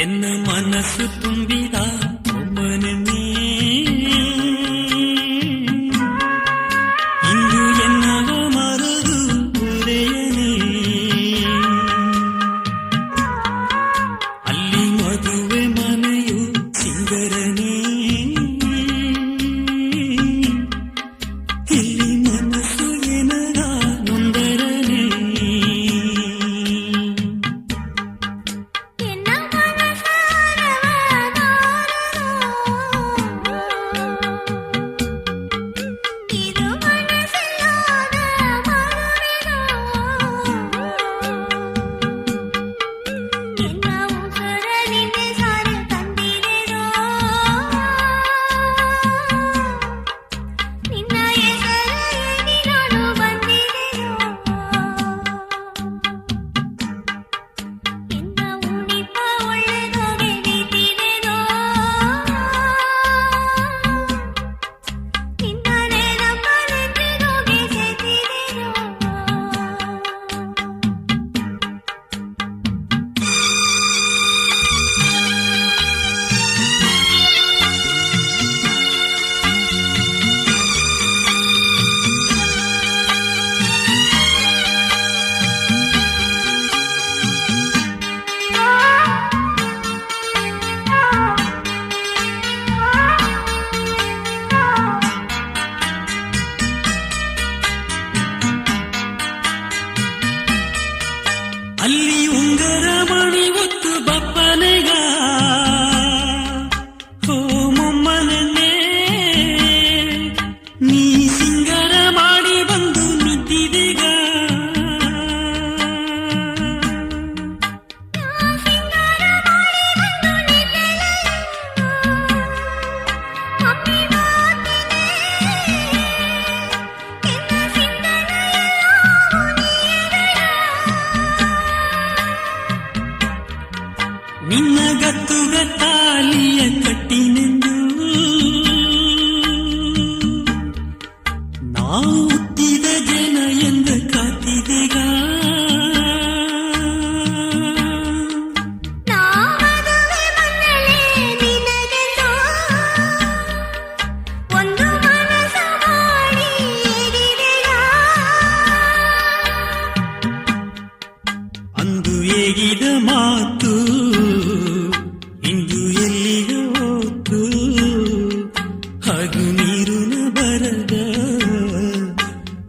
ಎನ್ನ ಮನಸ್ಸು ತುಂಬಿದ ಒಮ್ಮನೇ ಇಂದು ಎನ್ನವ ಮರದು ಉರೆಯನೇ ಅಲ್ಲಿ ಮದುವೆ ಮನೆಯು ಸಿಂಗರನೇ ಇಲ್ಲಿ ಮನಸ್ಸು ಏನರ ನೊಂದರನೇ ಅಲ್ಲಿ ಉಂಗರ ಮಣಿ ಒತ್ತು ಬಪ್ಪನೆಗ ಹೋ ಮೊಮ್ಮನನ್ನೇ ನೀ ಸಿಂಗರ ಮಾಡಿ ಬಂದು ನಿಂತಿದೆಗ ನಿನ್ನ ಗತ್ತುಗತ್ತಾಲಿಯ ಕಟ್ಟಿನೆಂದು ನಾವು ಹುಟ್ಟಿದ ಜನ ಎಂದ ಕಾತಿದೆಗ ಅಂದು ಏಗಿದ ಮಾತು ಇಂದು ಎಲ್ಲಿಗೆ ಹೋತು ಹಾಗೂ ನೀರುನ ಬರದ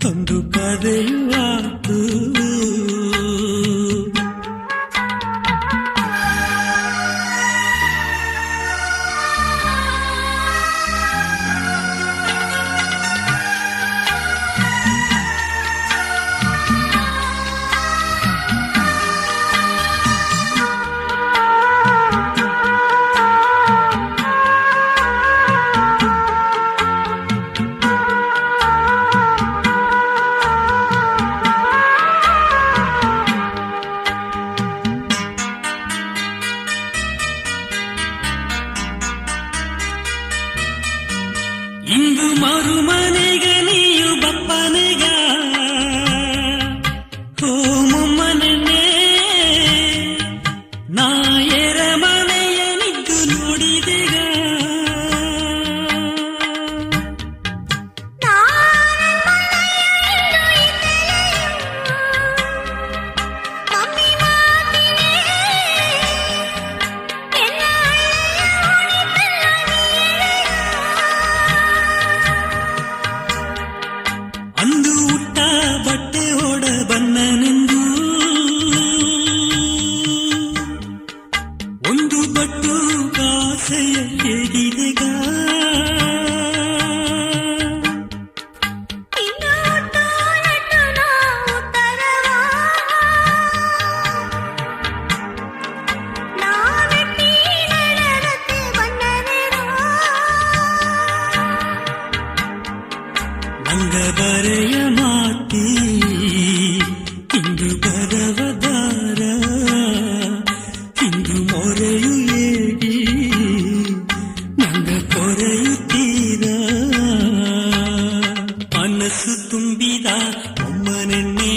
ಒಂದು ಕದೆಯುವಾತು ಇಂದು ಮರುಮನೆಗ ನೀಯು ಬಪ್ಪನೆಗ ಹೋ ಮೊಮ್ಮನನ್ನೇ ನಾ ಎರ ಮನೆಯ ನಿದ್ದು ನೋಡಿದೆಗ ಅಂದು ಊಟ ಬಟ್ಟೆ ಓಡ ಬನ್ನನೆಂದು ಒಂದು ಬಟ್ಟು ಕಾಸೆಯ ಹೇಗಿದೆಗ ನಂಗ ಬರೆಯ ಮಾತಿ ಇಂದು ಬರವದಾರ ಇಂದು ಮೊರೆಯು ಏಡಿ ನಂಗ ಕೊರೆಯುತ್ತೀರ ಮನಸ್ಸು ತುಂಬಿದ ಒಮ್ಮನನ್ನೇ